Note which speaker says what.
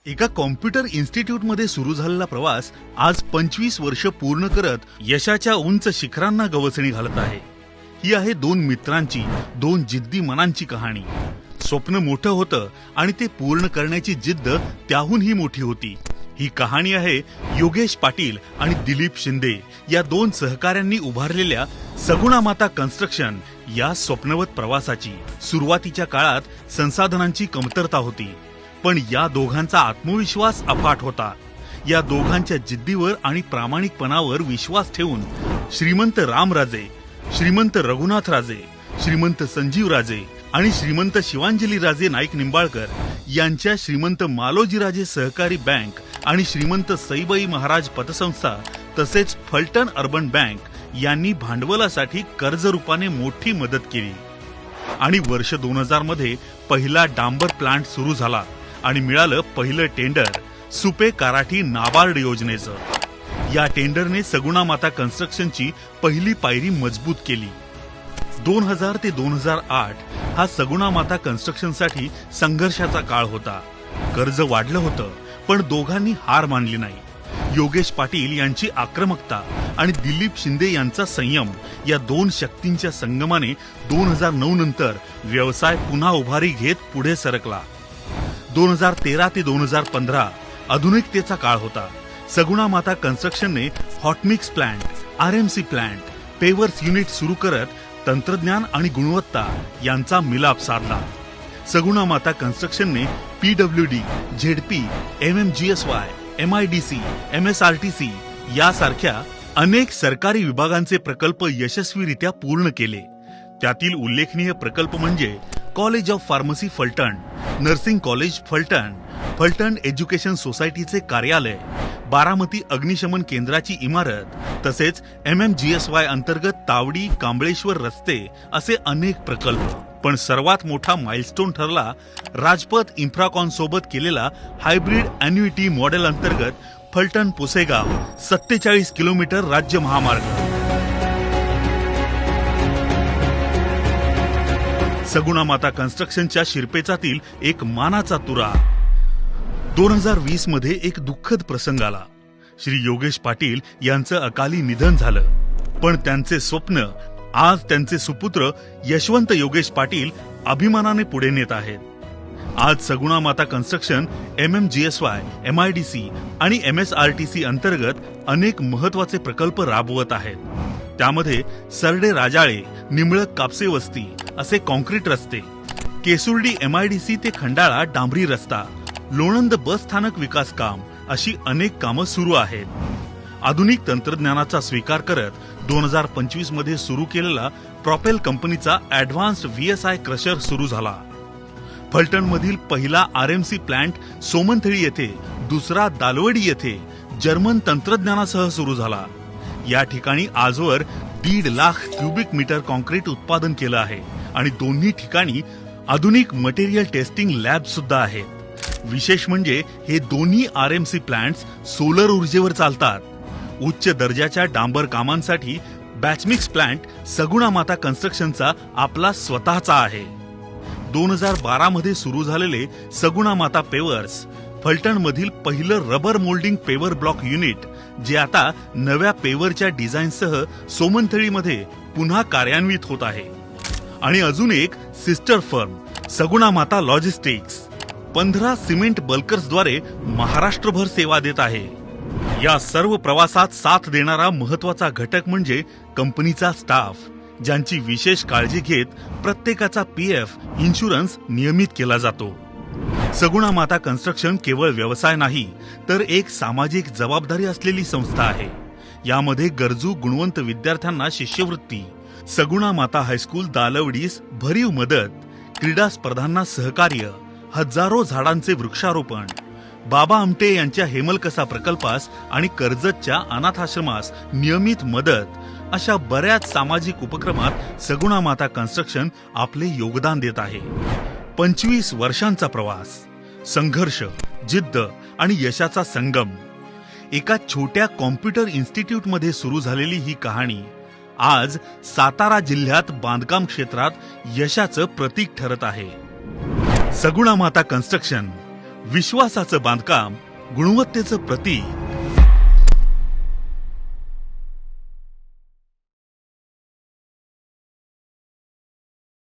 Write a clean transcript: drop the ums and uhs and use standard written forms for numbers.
Speaker 1: एका कॉम्प्युटर इन्स्टिट्यूटमध्ये सुरू झालेला प्रवास आज 25 वर्ष पूर्ण करत यशाच्या उंच शिखरांना गवसणी घालत आहे. ही आहे दोन मित्रांची, दोन जिद्दी मनांची कहाणी. स्वप्न मोठं होतं आणि ते पूर्ण करण्याची जिद्द त्याहूनही मोठी होती. ही कहाणी आहे योगेश पाटील आणि दिलीप शिंदे या दोन सहकाऱ्यांनी उभारलेल्या सगुणा माता कन्स्ट्रक्शन या स्वप्नवत प्रवासाची. सुरुवातीच्या काळात संसाधनांची कमतरता होती, पण या दोघांचा आत्मविश्वास अफाट होता. या दोघांच्या जिद्दीवर आणि प्रामाणिकपणावर विश्वास ठेवून श्रीमंत रामराजे, श्रीमंत रघुनाथ राजे, श्रीमंत संजीव राजे आणि श्रीमंत शिवांजली राजे नाईक निंबाळकर यांच्या श्रीमंत मालोजीराजे सहकारी बँक आणि श्रीमंत सईबाई महाराज पतसंस्था तसेच फलटण अर्बन बँक यांनी भांडवलासाठी कर्ज रूपाने मोठी मदत केली. आणि वर्ष 2000 मध्ये पहिला डांबर प्लांट सुरू झाला आणि मिळालं पहिलं टेंडर सुपे काराठी नाबार्ड योजनेचं. या टेंडरने सगुणा माता कन्स्ट्रक्शनची पहिली पायरी मजबूत केली. 2000 ते 2008 हा सगुणा माता कन्स्ट्रक्शनसाठी संघर्षाचा काळ होता. कर्ज वाढलं होतं, पण दोघांनी हार मानली नाही. योगेश पाटील यांची आक्रमकता आणि दिलीप शिंदे यांचा संयम या दोन शक्तींच्या संगमाने 2009 नंतर व्यवसाय पुन्हा उभारी घेत पुढे सरकला. 2013 ते 2015 आधुनिकतेचा काळ होता. सगुणा माता कन्स्ट्रक्शनने hot mix plant, RMC plant, pavers unit सुरू करत तंत्रज्ञान आणि गुणवत्ता यांचा मिलाप साधला. Saguna Mata कन्स्ट्रक्शनने PWD, ZP, MMGSY, MIDC, MSRTC यासारख्या अनेक सरकारी विभागांचे प्रकल्प यशस्वीरित्या पूर्ण केले. त्यातील उल्लेखनीय प्रकल्प म्हणजे college of pharmacy Phaltan, nursing college Phaltan, Phaltan education सोसायटीचे कार्यालय, बारामती अग्निशमन केंद्राची इमारत तसेच MMGSY अंतर्गत तावडी कांबळेश्वर रस्ते असे अनेक प्रकल्प. पण सर्वात मोठा माइलस्टोन ठरला राजपथ इन्फ्राकॉन सोबत केलेला हायब्रिड अॅन्युइटी मॉडेल अंतर्गत फलटण पुसेगाव 47 किलोमीटर राज्य महामार्ग. सगुणा माता कन्स्ट्रक्शनच्या शिरपेचातील एक मानाचा तुरा. 2020 मध्ये एक दुःखद प्रसंग आला. श्री योगेश पाटील यांचं अकाली निधन झालं. पण त्यांचे स्वप्न आज त्यांचे सुपुत्र यशवंत योगेश पाटील अभिमानाने पुढे नेत आहेत. आज सगुणा माता कन्स्ट्रक्शन MMGSY, MIDC आणि MSRTC अंतर्गत अनेक महत्वाचे प्रकल्प राबवत आहेत. त्यामध्ये सरडे राजाळे, निंबळक कापसे वस्ती असे कॉन्क्रीट रस्ते, केसुर्डी MIDC ते खंडाळा डांबरी रस्ता, लोणंद बस स्थानक विकास काम अशी अनेक कामं सुरू आहेत. आधुनिक तंत्रज्ञानाचा स्वीकार करत 2025 मध्ये सुरू केलेला प्रॉपेल कंपनीचा ऍडव्हान्स्ड VSI क्रशर सुरू झाला. फलटण मधील पहिला RMC प्लांट सोमनथळी येथे, दुसरा दालवडी येथे जर्मन तंत्रज्ञानासह सुरू झाला. या ठिकाणी आजवर 1.5 लाख क्युबिक मीटर कॉन्क्रीट उत्पादन केलं आहे आणि दोन्ही ठिकाणी आधुनिक मटेरियल टेस्टिंग लॅब सुद्धा आहेत. विशेष म्हणजे हे दोन्ही RMC प्लांट्स सोलर ऊर्जेवर चालतात. उच्च दर्जाच्या डांबर कामांसाठी बॅचमिक्स प्लांट सगुणा माता कन्स्ट्रक्शनचा आपला स्वतःचा आहे. 2012 मध्ये सुरू झालेले सगुणा माता पेवर्स फलटण मधील पहिलं rubber moulding paver block unit जे आता नव्या पेवरच्या डिझाईनसह सोमनथळीमध्ये पुन्हा कार्यान्वित होत आहे. आणि अजून एक सिस्टर फर्म सगुणा माता लॉजिस्टिक्स 15 सिमेंट बल्कर्सद्वारे महाराष्ट्रभर सेवा देत आहे. या सर्व प्रवासात साथ देणारा महत्वाचा घटक म्हणजे कंपनीचा स्टाफ, ज्यांची विशेष काळजी घेत प्रत्येकाचा PF इन्शुरन्स नियमित केला जातो. सगुणा माता कन्स्ट्रक्शन केवळ व्यवसाय नाही, तर एक सामाजिक जबाबदारी असलेली संस्था आहे. यामध्ये गरजू गुणवंत विद्यार्थ्यांना शिष्यवृत्ती, सगुणा माता हायस्कूल दालवडीस भरीव मदत, क्रीडा स्पर्धांना सहकार्य, हजारो झाडांचे वृक्षारोपण, बाबा आमटे यांच्या हेमलकसा प्रकल्पास आणि कर्जतच्या अनाथाश्रमास नियमित मदत अशा बऱ्याच सामाजिक उपक्रमात सगुणा माता कन्स्ट्रक्शन आपले योगदान देत आहे. 25 वर्षांचा प्रवास, संघर्ष, जिद्द आणि यशाचा संगम. एका छोट्या कॉम्प्युटर इन्स्टिट्यूटमध्ये सुरू झालेली ही कहाणी आज सातारा जिल्ह्यात बांधकाम क्षेत्रात यशाचं प्रतीक ठरत आहे. सगुणा माता कन्स्ट्रक्शन विश्वासाचं बांधकाम, गुणवत्तेचं प्रतीक,